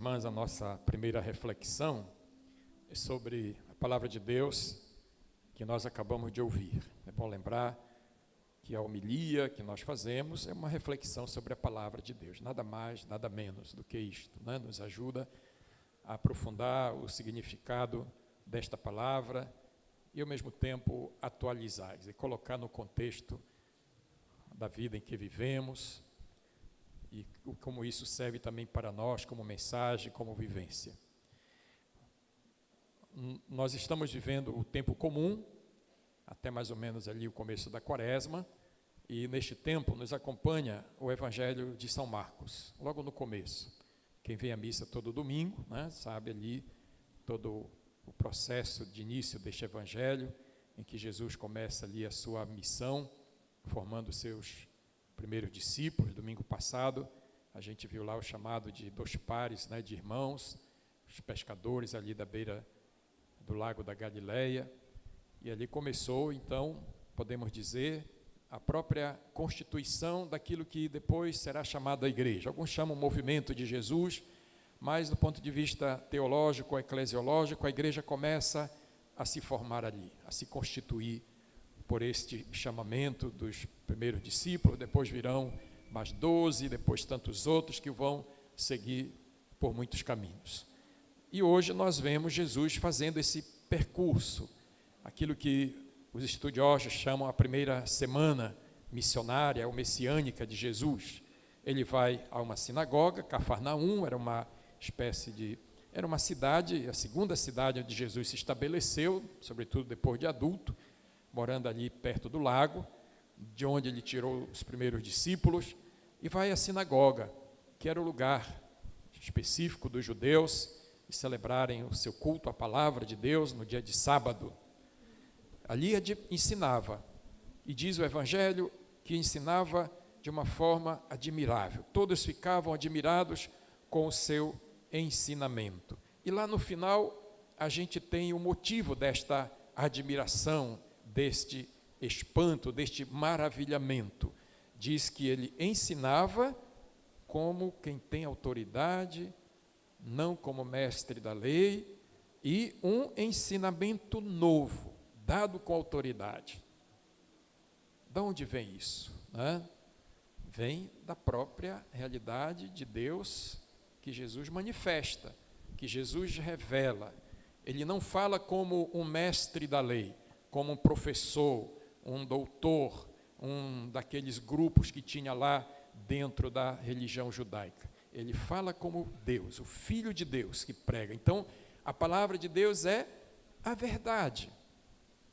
Mas a nossa primeira reflexão é sobre a palavra de Deus que nós acabamos de ouvir. É bom lembrar que a homilia que nós fazemos é uma reflexão sobre a palavra de Deus, nada mais, nada menos do que isto, né? Nos ajuda a aprofundar o significado desta palavra e, ao mesmo tempo, atualizar, e colocar no contexto da vida em que vivemos, e como isso serve também para nós como mensagem, como vivência. Nós estamos vivendo o tempo comum, até mais ou menos ali o começo da Quaresma, e neste tempo nos acompanha o Evangelho de São Marcos, logo no começo. Quem vem à missa todo domingo, né, sabe ali todo o processo de início deste Evangelho, em que Jesus começa ali a sua missão, formando seus primeiros discípulos. Domingo passado, a gente viu lá o chamado de 2 pares, né, de irmãos, os pescadores ali da beira do lago da Galileia, e ali começou, então, podemos dizer, a própria constituição daquilo que depois será chamado a igreja. Alguns chamam o movimento de Jesus, mas do ponto de vista teológico, eclesiológico, a igreja começa a se formar ali, a se constituir por este chamamento dos primeiros discípulos. Depois virão mais 12, depois tantos outros que vão seguir por muitos caminhos. E hoje nós vemos Jesus fazendo esse percurso, aquilo que os estudiosos chamam a primeira semana missionária ou messiânica de Jesus. Ele vai a uma sinagoga, Cafarnaum, era uma cidade, a segunda cidade onde Jesus se estabeleceu, sobretudo depois de adulto, morando ali perto do lago, de onde ele tirou os primeiros discípulos, e vai à sinagoga, que era o lugar específico dos judeus, de celebrarem o seu culto à palavra de Deus no dia de sábado. Ali ensinava, e diz o Evangelho que ensinava de uma forma admirável. Todos ficavam admirados com o seu ensinamento. E lá no final, a gente tem o motivo desta admiração, deste espanto, deste maravilhamento. Diz que ele ensinava como quem tem autoridade, não como mestre da lei, e um ensinamento novo, dado com autoridade. De onde vem isso, né? Vem da própria realidade de Deus que Jesus manifesta, que Jesus revela. Ele não fala como um mestre da lei, como um professor, um doutor, um daqueles grupos que tinha lá dentro da religião judaica. Ele fala como Deus, o Filho de Deus que prega. Então, a palavra de Deus é a verdade.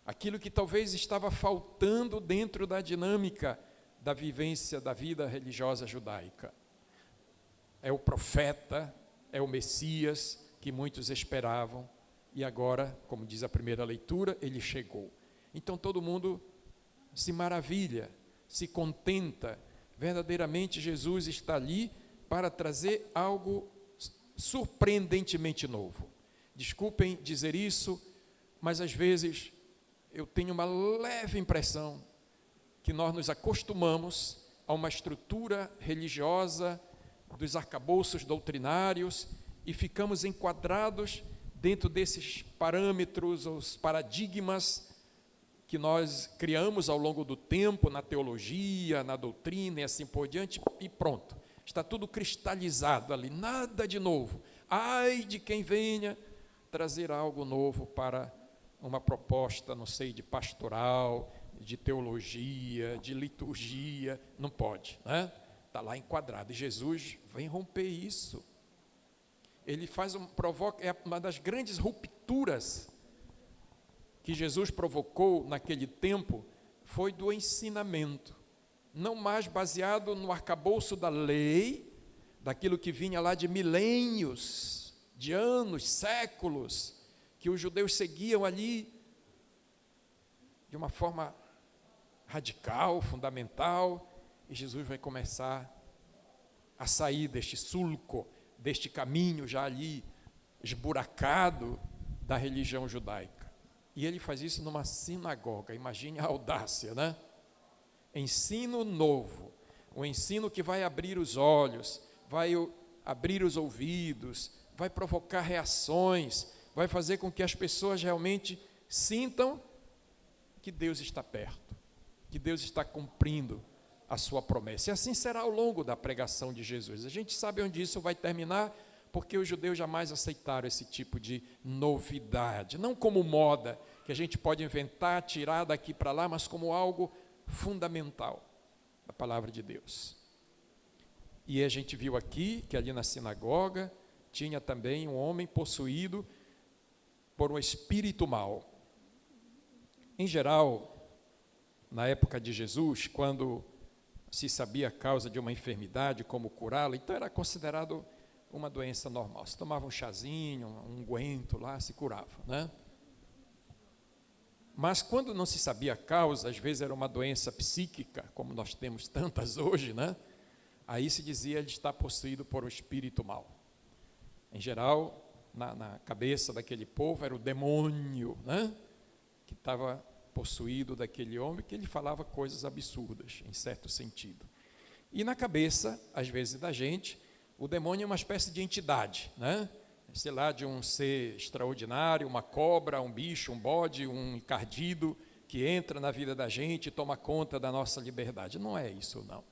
Aquilo que talvez estava faltando dentro da dinâmica da vivência da vida religiosa judaica. É o profeta, é o Messias que muitos esperavam, e agora, como diz a primeira leitura, ele chegou. Então todo mundo se maravilha, se contenta. Verdadeiramente Jesus está ali para trazer algo surpreendentemente novo. Desculpem dizer isso, mas às vezes eu tenho uma leve impressão que nós nos acostumamos a uma estrutura religiosa dos arcabouços doutrinários e ficamos enquadrados dentro desses parâmetros, os paradigmas que nós criamos ao longo do tempo na teologia, na doutrina e assim por diante, e pronto. Está tudo cristalizado ali, nada de novo. Ai de quem venha trazer algo novo para uma proposta, não sei, de pastoral, de teologia, de liturgia. Não pode, né? Está lá enquadrado. E Jesus vem romper isso. Ele provoca, é uma das grandes rupturas que Jesus provocou naquele tempo, foi do ensinamento. Não mais baseado no arcabouço da lei, daquilo que vinha lá de milênios, de anos, séculos, que os judeus seguiam ali de uma forma radical, fundamental, e Jesus vai começar a sair deste sulco, deste caminho já ali esburacado da religião judaica. E ele faz isso numa sinagoga. Imagine a audácia, né? Ensino novo, um ensino que vai abrir os olhos, vai abrir os ouvidos, vai provocar reações, vai fazer com que as pessoas realmente sintam que Deus está perto, que Deus está cumprindo a sua promessa. E assim será ao longo da pregação de Jesus. A gente sabe onde isso vai terminar, porque os judeus jamais aceitaram esse tipo de novidade, não como moda, que a gente pode inventar, tirar daqui para lá, mas como algo fundamental da palavra de Deus. E a gente viu aqui que ali na sinagoga tinha também um homem possuído por um espírito mau. Em geral, na época de Jesus, quando se sabia a causa de uma enfermidade, como curá-la, então era considerado uma doença normal. Se tomava um chazinho, um unguento lá, se curava, né? Mas quando não se sabia a causa, às vezes era uma doença psíquica, como nós temos tantas hoje, né? Aí se dizia ele está possuído por um espírito mau. Em geral, na cabeça daquele povo era o demônio, né? Que estava possuído daquele homem, que ele falava coisas absurdas, em certo sentido. E na cabeça, às vezes, da gente, o demônio é uma espécie de entidade, né? Sei lá, de um ser extraordinário, uma cobra, um bicho, um bode, um encardido, que entra na vida da gente e toma conta da nossa liberdade. Não é isso, não.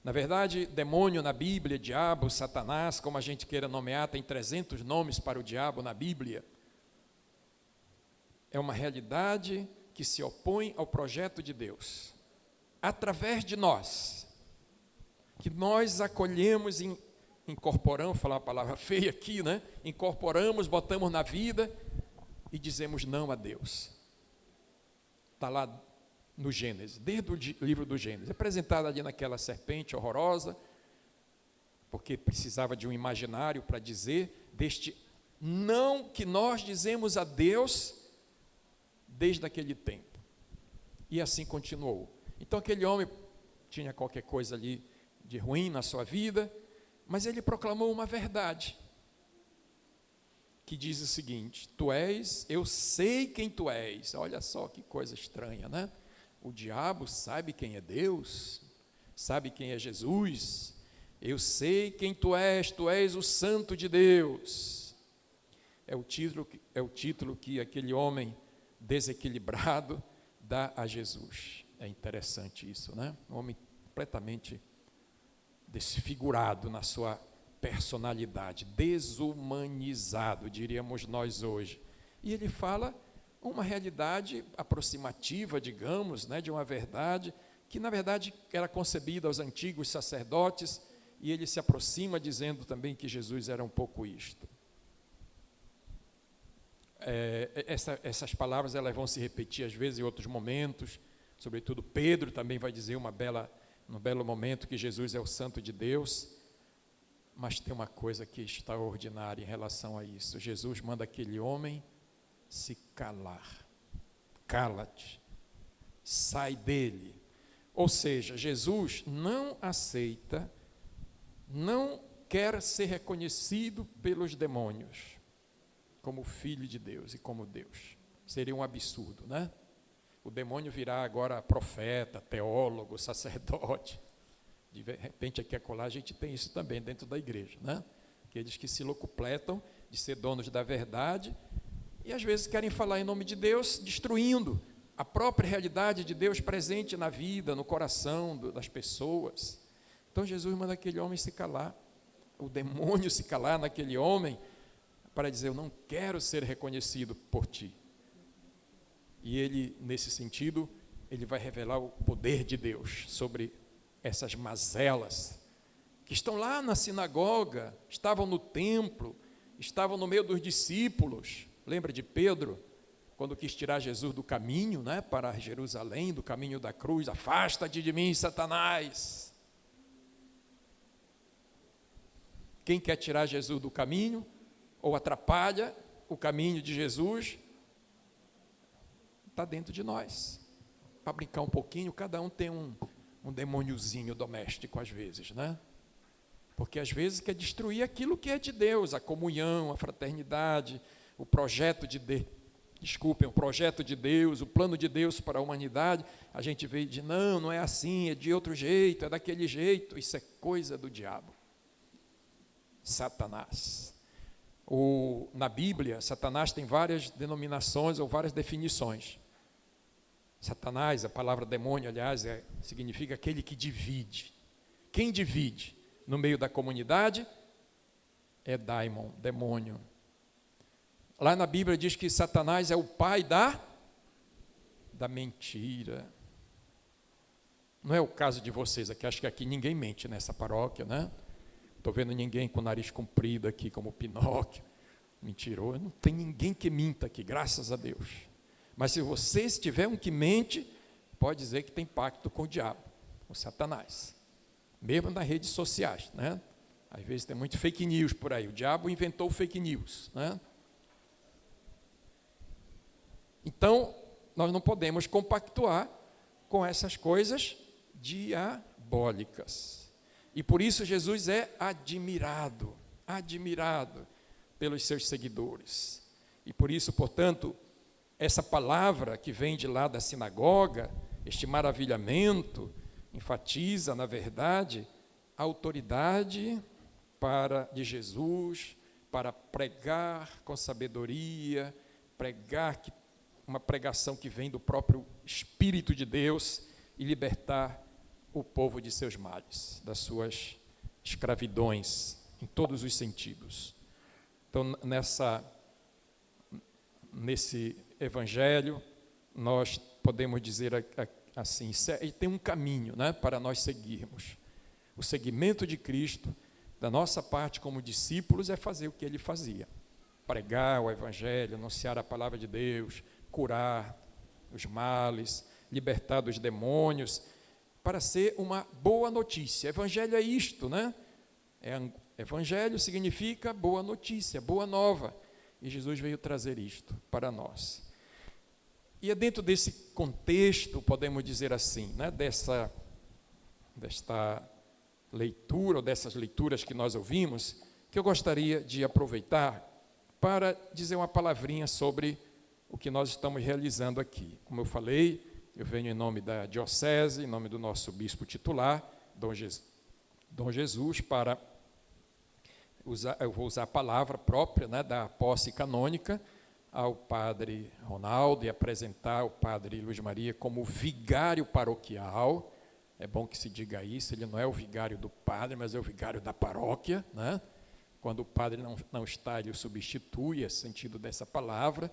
Na verdade, demônio na Bíblia, diabo, Satanás, como a gente queira nomear, tem 300 nomes para o diabo na Bíblia. É uma realidade que se opõe ao projeto de Deus, através de nós, que nós acolhemos, incorporamos, vou falar uma palavra feia aqui, né? Incorporamos, botamos na vida e dizemos não a Deus. Está lá no Gênesis, desde o livro do Gênesis, apresentada ali naquela serpente horrorosa, porque precisava de um imaginário para dizer deste não que nós dizemos a Deus desde aquele tempo. E assim continuou. Então aquele homem tinha qualquer coisa ali de ruim na sua vida, mas ele proclamou uma verdade, que diz o seguinte: tu és, eu sei quem tu és. Olha só que coisa estranha, né? O diabo sabe quem é Deus, sabe quem é Jesus. Eu sei quem tu és o Santo de Deus. É o título que aquele homem desequilibrado dá a Jesus. É interessante isso, né? Um homem completamente desfigurado na sua personalidade, desumanizado, diríamos nós hoje. E ele fala uma realidade aproximativa, digamos, né, de uma verdade, que na verdade era concebida aos antigos sacerdotes, e ele se aproxima dizendo também que Jesus era um pouco isto. Essas palavras elas vão se repetir às vezes em outros momentos, sobretudo Pedro também vai dizer num belo momento que Jesus é o Santo de Deus, mas tem uma coisa que é extraordinária em relação a isso. Jesus manda aquele homem se calar. Cala-te, sai dele. Ou seja, Jesus não aceita, não quer ser reconhecido pelos demônios como filho de Deus e como Deus. Seria um absurdo, né? O demônio virá agora profeta, teólogo, sacerdote. De repente aqui e acolá a gente tem isso também dentro da igreja, né? Aqueles que se locupletam de ser donos da verdade e às vezes querem falar em nome de Deus, destruindo a própria realidade de Deus presente na vida, no coração das pessoas. Então Jesus manda aquele homem se calar, o demônio se calar naquele homem, para dizer: eu não quero ser reconhecido por ti. E ele, nesse sentido, ele vai revelar o poder de Deus sobre essas mazelas que estão lá na sinagoga, estavam no templo, estavam no meio dos discípulos. Lembra de Pedro, quando quis tirar Jesus do caminho, né, para Jerusalém, do caminho da cruz? Afasta-te de mim, Satanás. Quem quer tirar Jesus do caminho ou atrapalha o caminho de Jesus, está dentro de nós. Para brincar um pouquinho, cada um tem um demôniozinho doméstico às vezes, né? Porque às vezes quer destruir aquilo que é de Deus, a comunhão, a fraternidade, o projeto de Deus. Desculpem, o projeto de Deus, o plano de Deus para a humanidade. A gente vê e diz: não é assim, é de outro jeito, é daquele jeito. Isso é coisa do diabo. Satanás. Na Bíblia, Satanás tem várias denominações ou várias definições. Satanás, a palavra demônio, aliás, significa aquele que divide. Quem divide no meio da comunidade é daimon, demônio. Lá na Bíblia diz que Satanás é o pai da mentira. Não é o caso de vocês aqui, acho que aqui ninguém mente nessa paróquia, né? Estou vendo ninguém com o nariz comprido aqui, como Pinóquio, mentiroso. Não tem ninguém que minta aqui, graças a Deus. Mas se vocês tiver um que mente, pode dizer que tem pacto com o diabo, com Satanás. Mesmo nas redes sociais, né? Às vezes tem muito fake news por aí. O diabo inventou fake news, né? Então, nós não podemos compactuar com essas coisas diabólicas. E por isso Jesus é admirado pelos seus seguidores. E por isso, portanto, essa palavra que vem de lá da sinagoga, este maravilhamento, enfatiza, na verdade, a autoridade de Jesus para pregar com sabedoria, pregar uma pregação que vem do próprio Espírito de Deus e libertar o povo de seus males, das suas escravidões, em todos os sentidos. Então, nesse evangelho, nós podemos dizer assim, e tem um caminho, né, para nós seguirmos. O seguimento de Cristo, da nossa parte como discípulos, é fazer o que ele fazia. Pregar o evangelho, anunciar a palavra de Deus, curar os males, libertar dos demônios, para ser uma boa notícia. Evangelho é isto, né? Evangelho significa boa notícia, boa nova. E Jesus veio trazer isto para nós. E é dentro desse contexto, podemos dizer assim, né, desta leitura, ou dessas leituras que nós ouvimos, que eu gostaria de aproveitar para dizer uma palavrinha sobre o que nós estamos realizando aqui. Como eu falei, eu venho em nome da diocese, em nome do nosso bispo titular, Dom Jesus, eu vou usar a palavra própria, né, da posse canônica ao padre Ronaldo e apresentar o padre Luiz Maria como vigário paroquial. É bom que se diga isso, ele não é o vigário do padre, mas é o vigário da paróquia, né? Quando o padre não está, ele o substitui, é o sentido dessa palavra.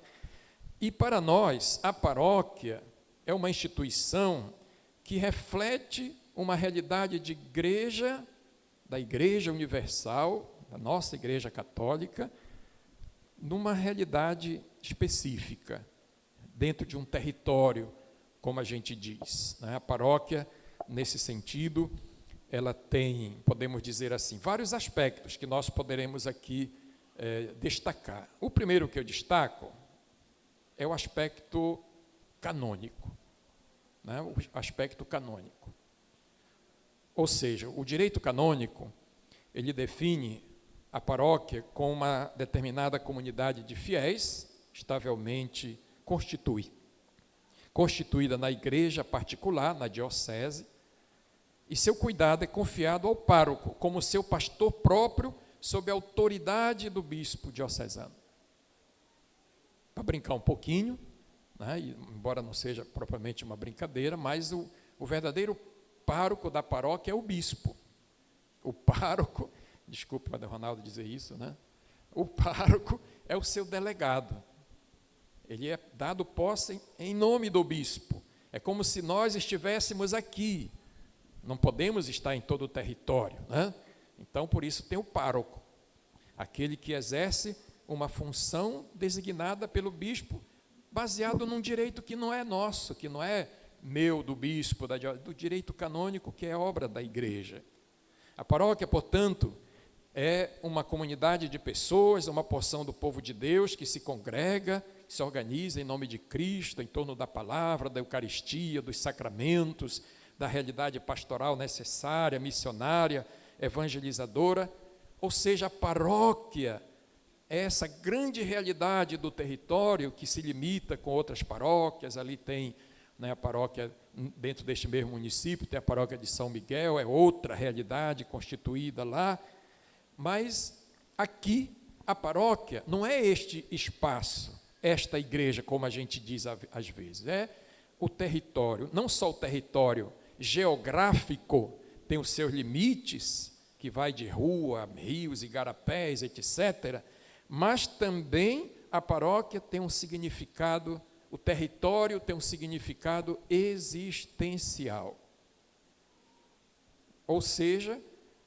E para nós, a paróquia é uma instituição que reflete uma realidade de igreja, da Igreja Universal, da nossa Igreja Católica, numa realidade específica, dentro de um território, como a gente diz, né? A paróquia, nesse sentido, ela tem, podemos dizer assim, vários aspectos que nós poderemos aqui destacar. O primeiro que eu destaco é o aspecto canônico, né? O aspecto canônico. Ou seja, o direito canônico, ele define a paróquia como uma determinada comunidade de fiéis, estavelmente constituída na igreja particular, na diocese, e seu cuidado é confiado ao pároco, como seu pastor próprio, sob a autoridade do bispo diocesano. Para brincar um pouquinho, né, embora não seja propriamente uma brincadeira, mas o verdadeiro pároco da paróquia é o bispo. O pároco, desculpe, Padre Ronaldo dizer isso, né? O pároco é o seu delegado. Ele é dado posse em nome do bispo. É como se nós estivéssemos aqui. Não podemos estar em todo o território, né? Então, por isso tem o pároco, aquele que exerce uma função designada pelo bispo, baseado num direito que não é nosso, que não é meu, do bispo, do direito canônico, que é obra da igreja. A paróquia, portanto, é uma comunidade de pessoas, uma porção do povo de Deus que se congrega, que se organiza em nome de Cristo, em torno da palavra, da Eucaristia, dos sacramentos, da realidade pastoral necessária, missionária, evangelizadora. Ou seja, a paróquia é essa grande realidade do território que se limita com outras paróquias. Ali tem, né, a paróquia, dentro deste mesmo município, tem a paróquia de São Miguel, é outra realidade constituída lá, mas Aqui, a paróquia não é este espaço, esta igreja, como a gente diz às vezes, é o território, não só o território geográfico, tem os seus limites, que vai de rua, rios, igarapés, etc., mas também a paróquia tem um significado, o território tem um significado existencial. Ou seja,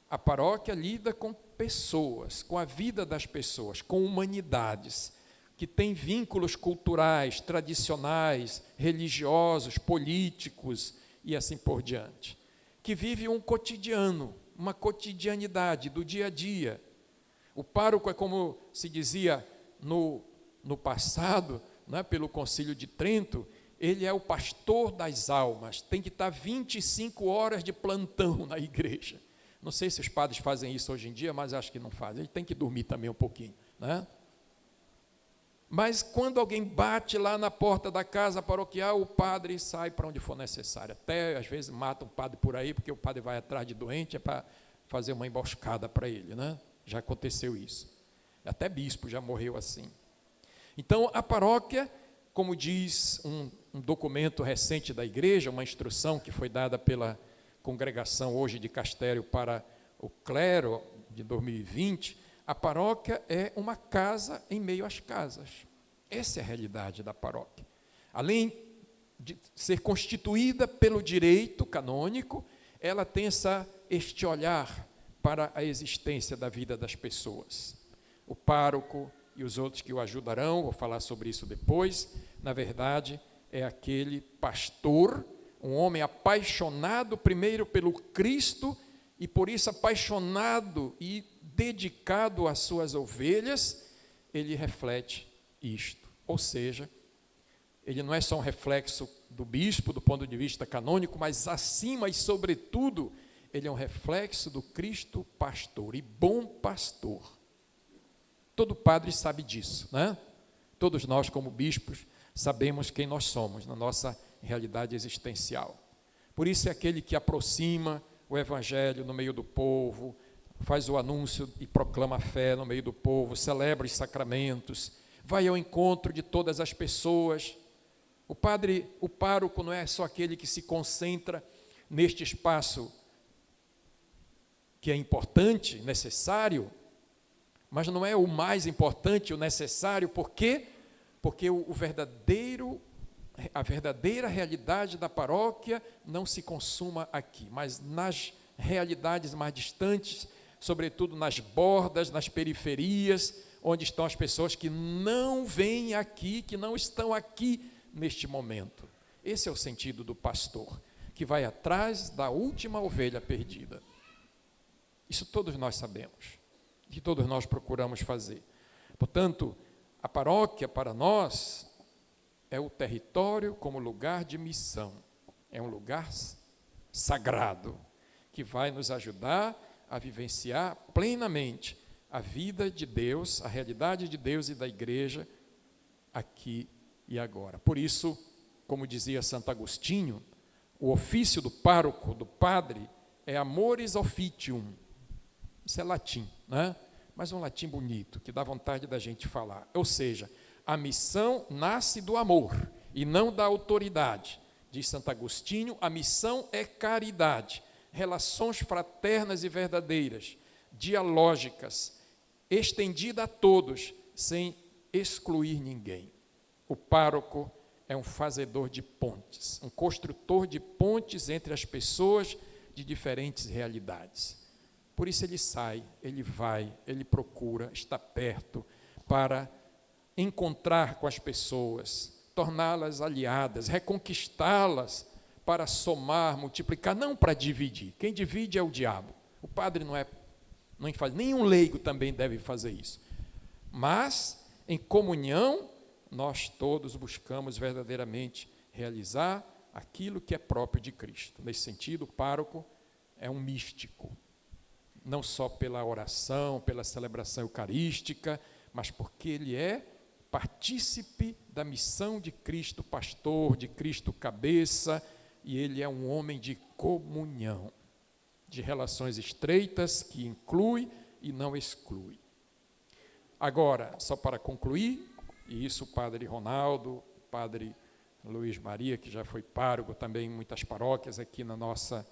a paróquia lida com pessoas, com a vida das pessoas, com humanidades, que têm vínculos culturais, tradicionais, religiosos, políticos e assim por diante, que vive um cotidiano, uma cotidianidade do dia a dia. O pároco é como se dizia no passado, né, pelo Concílio de Trento, ele é o pastor das almas, tem que estar 25 horas de plantão na igreja. Não sei se os padres fazem isso hoje em dia, mas acho que não fazem, ele tem que dormir também um pouquinho, né? Mas quando alguém bate lá na porta da casa paroquial, o padre sai para onde for necessário. Até, às vezes, mata um padre por aí, porque o padre vai atrás de doente, é para fazer uma emboscada para ele, né? Já aconteceu isso. Até bispo já morreu assim. Então, a paróquia, como diz um documento recente da igreja, uma instrução que foi dada pela congregação hoje de Castério para o clero de 2020, a paróquia é uma casa em meio às casas. Essa é a realidade da paróquia. Além de ser constituída pelo direito canônico, ela tem este olhar para a existência da vida das pessoas. O pároco e os outros que o ajudarão, vou falar sobre isso depois, na verdade, é aquele pastor, um homem apaixonado primeiro pelo Cristo e por isso apaixonado e dedicado às suas ovelhas, ele reflete isto. Ou seja, ele não é só um reflexo do bispo, do ponto de vista canônico, mas acima e sobretudo, ele é um reflexo do Cristo pastor e bom pastor. Todo padre sabe disso, né? Todos nós, como bispos, sabemos quem nós somos na nossa realidade existencial. Por isso é aquele que aproxima o evangelho no meio do povo, faz o anúncio e proclama a fé no meio do povo, celebra os sacramentos, vai ao encontro de todas as pessoas. O pároco não é só aquele que se concentra neste espaço que é importante, necessário, mas não é o mais importante, o necessário, por quê? Porque a verdadeira realidade da paróquia não se consuma aqui, mas nas realidades mais distantes, sobretudo nas bordas, nas periferias, onde estão as pessoas que não vêm aqui, que não estão aqui neste momento. Esse é o sentido do pastor, que vai atrás da última ovelha perdida. Isso todos nós sabemos, que todos nós procuramos fazer. Portanto, a paróquia para nós é o território como lugar de missão, é um lugar sagrado, que vai nos ajudar a vivenciar plenamente a vida de Deus, a realidade de Deus e da igreja aqui e agora. Por isso, como dizia Santo Agostinho, o ofício do pároco, do padre, é amoris officium. Isso é latim, né? Mas um latim bonito, que dá vontade da gente falar. Ou seja, a missão nasce do amor e não da autoridade. Diz Santo Agostinho, a missão é caridade, relações fraternas e verdadeiras, dialógicas, estendida a todos, sem excluir ninguém. O pároco é um fazedor de pontes, um construtor de pontes entre as pessoas de diferentes realidades. Por isso ele sai, ele vai, ele procura, está perto para encontrar com as pessoas, torná-las aliadas, reconquistá-las para somar, multiplicar, não para dividir. Quem divide é o diabo. O padre não faz, nenhum leigo também deve fazer isso. Mas, em comunhão, nós todos buscamos verdadeiramente realizar aquilo que é próprio de Cristo. Nesse sentido, o pároco é um místico, não só pela oração, pela celebração eucarística, mas porque ele é partícipe da missão de Cristo pastor, de Cristo cabeça, e ele é um homem de comunhão, de relações estreitas que inclui e não exclui. Agora, só para concluir, e isso o padre Ronaldo, o padre Luiz Maria, que já foi pároco também em muitas paróquias aqui na nossa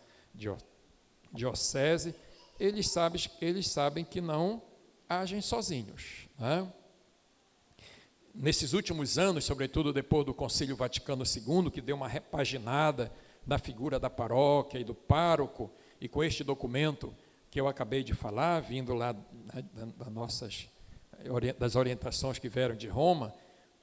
diocese, eles sabem que não agem sozinhos, né? Nesses últimos anos, sobretudo depois do Concílio Vaticano II, que deu uma repaginada na figura da paróquia e do pároco, e com este documento que eu acabei de falar, vindo lá das orientações que vieram de Roma,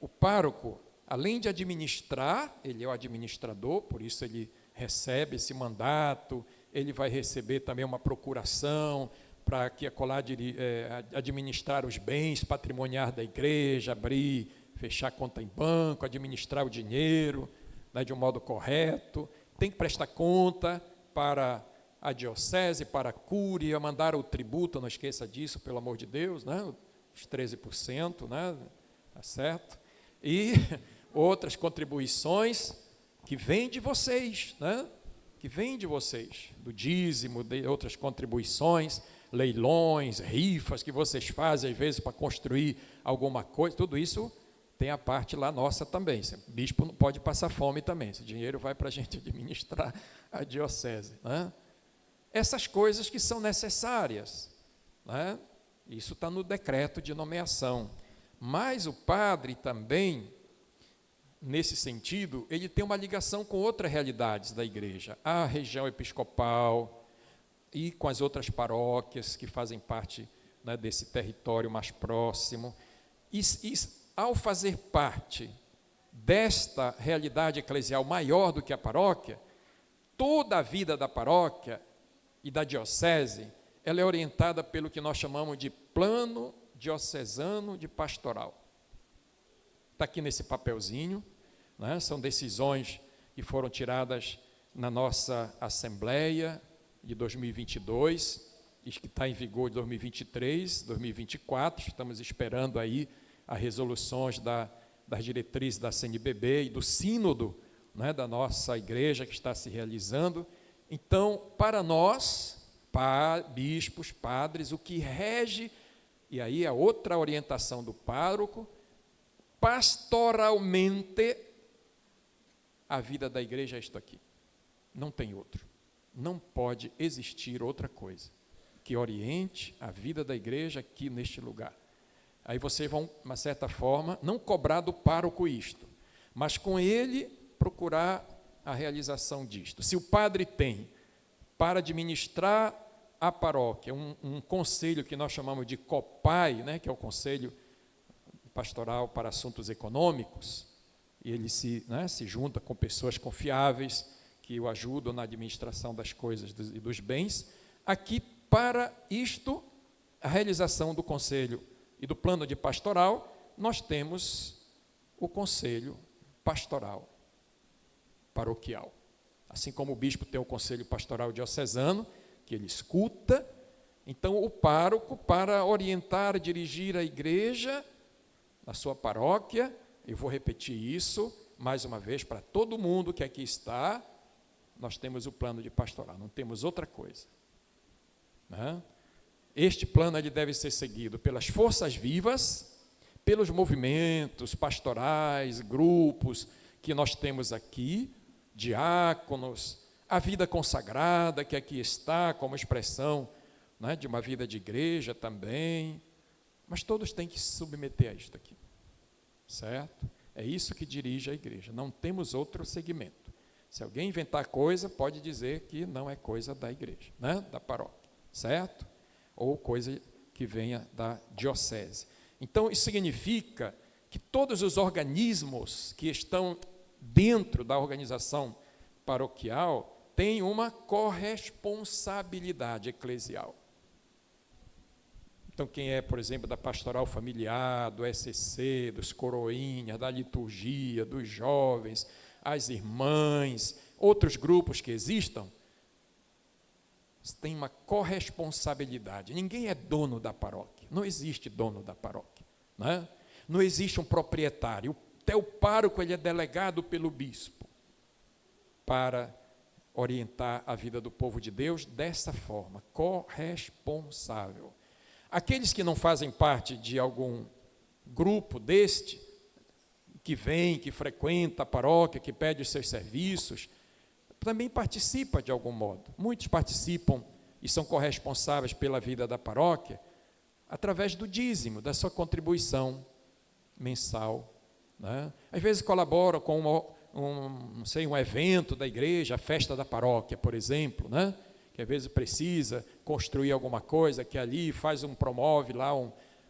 o pároco, além de administrar, ele é o administrador, por isso ele recebe esse mandato, ele vai receber também uma procuração para que administrar os bens patrimoniais da igreja, abrir, fechar conta em banco, administrar o dinheiro, né, de um modo correto, tem que prestar conta para a diocese, para a cúria, mandar o tributo, não esqueça disso, pelo amor de Deus, né, os 13%, né, tá certo? E outras contribuições que vêm de vocês, né, que vêm de vocês, do dízimo, de outras contribuições, leilões, rifas que vocês fazem, às vezes, para construir alguma coisa, tudo isso tem a parte lá nossa também. O bispo não pode passar fome também, esse dinheiro vai para a gente administrar a diocese, né? Essas coisas que são necessárias, né? Isso está no decreto de nomeação. Mas o padre também, nesse sentido, ele tem uma ligação com outras realidades da igreja, a região episcopal, e com as outras paróquias que fazem parte, né, desse território mais próximo. E ao fazer parte desta realidade eclesial maior do que a paróquia, toda a vida da paróquia e da diocese, ela é orientada pelo que nós chamamos de plano diocesano de pastoral. Está aqui nesse papelzinho, né, são decisões que foram tiradas na nossa Assembleia, de 2022, e que está em vigor de 2023, 2024, estamos esperando aí as resoluções das diretrizes da CNBB e do sínodo, né, da nossa igreja que está se realizando. Então, para nós, bispos, padres, o que rege, e aí a outra orientação do pároco, pastoralmente, a vida da igreja é isto aqui, não tem outro. Não pode existir outra coisa que oriente a vida da igreja aqui neste lugar. Aí vocês vão, de uma certa forma, não cobrar do pároco isto, mas com ele procurar a realização disto. Se o padre tem para administrar a paróquia um conselho que nós chamamos de COPAI, né, que é o Conselho Pastoral para Assuntos Econômicos, e ele se junta com pessoas confiáveis, que o ajudam na administração das coisas e dos bens. Aqui, para isto, a realização do conselho e do plano de pastoral, nós temos o conselho pastoral paroquial. Assim como o bispo tem o conselho pastoral diocesano, que ele escuta, então o pároco, para orientar, dirigir a igreja na sua paróquia, eu vou repetir isso mais uma vez para todo mundo que aqui está, nós temos o plano de pastoral, não temos outra coisa, né? Este plano ele deve ser seguido pelas forças vivas, pelos movimentos pastorais, grupos que nós temos aqui, diáconos, a vida consagrada que aqui está como expressão, né, de uma vida de igreja também, mas todos têm que se submeter a isto aqui, certo? É isso que dirige a igreja, não temos outro segmento. Se alguém inventar coisa, pode dizer que não é coisa da igreja, né? Da paróquia, certo? Ou coisa que venha da diocese. Então, isso significa que todos os organismos que estão dentro da organização paroquial têm uma corresponsabilidade eclesial. Então, quem é, por exemplo, da pastoral familiar, do SCC, dos coroinhas, da liturgia, dos jovens, as irmãs, outros grupos que existam, tem uma corresponsabilidade. Ninguém é dono da paróquia, não existe dono da paróquia, né? Não existe um proprietário. Até o pároco ele é delegado pelo bispo para orientar a vida do povo de Deus dessa forma, corresponsável. Aqueles que não fazem parte de algum grupo deste, que vem, que frequenta a paróquia, que pede os seus serviços, também participa de algum modo. Muitos participam e são corresponsáveis pela vida da paróquia através do dízimo, da sua contribuição mensal, né? Às vezes colaboram com um evento da igreja, a festa da paróquia, por exemplo, né? Que às vezes precisa construir alguma coisa, que ali promove lá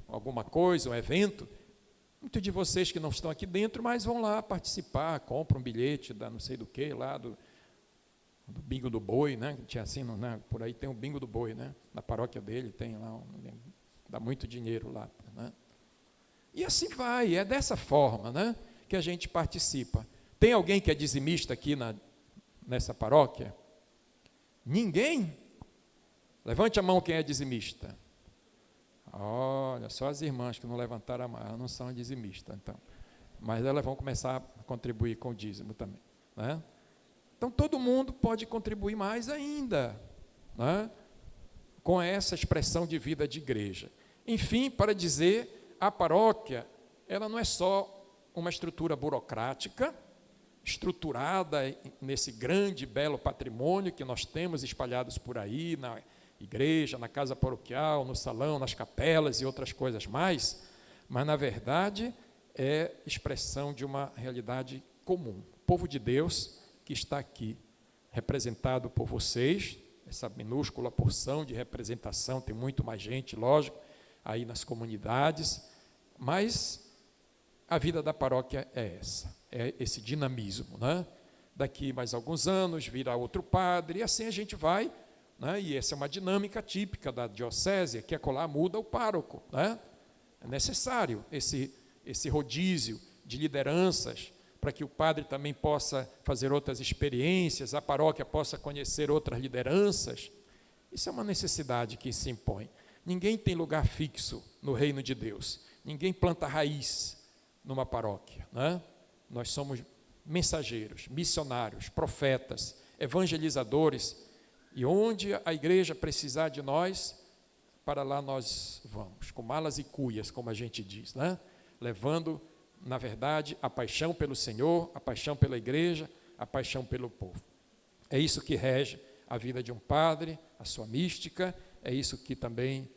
alguma coisa, um evento. Muitos de vocês que não estão aqui dentro, mas vão lá participar, compram um bilhete da não sei do que, lá do bingo do boi, né? Tinha assim, né? Por aí tem o bingo do boi, né? Na paróquia dele tem lá, dá muito dinheiro lá, né? E assim vai, é dessa forma, né, que a gente participa. Tem alguém que é dizimista aqui nessa paróquia? Ninguém? Levante a mão quem é dizimista. Olha, só as irmãs que não levantaram a mão, elas não são dizimistas, então. Mas elas vão começar a contribuir com o dízimo também, né? Então, todo mundo pode contribuir mais ainda, né, com essa expressão de vida de igreja. Enfim, para dizer, a paróquia, ela não é só uma estrutura burocrática, estruturada nesse grande, belo patrimônio que nós temos espalhados por aí, na igreja, na casa paroquial, no salão, nas capelas e outras coisas mais, mas, na verdade, é expressão de uma realidade comum. O povo de Deus que está aqui, representado por vocês, essa minúscula porção de representação, tem muito mais gente, lógico, aí nas comunidades, mas a vida da paróquia é essa, é esse dinamismo, né? Daqui mais alguns anos virá outro padre, e assim a gente vai, né? E essa é uma dinâmica típica da diocese, que acolá muda o pároco, né? É necessário esse rodízio de lideranças, para que o padre também possa fazer outras experiências, a paróquia possa conhecer outras lideranças. Isso é uma necessidade que se impõe. Ninguém tem lugar fixo no reino de Deus. Ninguém planta raiz numa paróquia, né? Nós somos mensageiros, missionários, profetas, evangelizadores, e onde a igreja precisar de nós, para lá nós vamos, com malas e cuias, como a gente diz, né? Levando, na verdade, a paixão pelo Senhor, a paixão pela igreja, a paixão pelo povo. É isso que rege a vida de um padre, a sua mística, é isso que também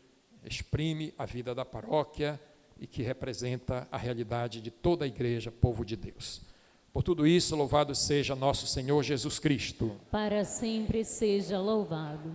exprime a vida da paróquia e que representa a realidade de toda a igreja, povo de Deus. Por tudo isso, louvado seja nosso Senhor Jesus Cristo. Para sempre seja louvado.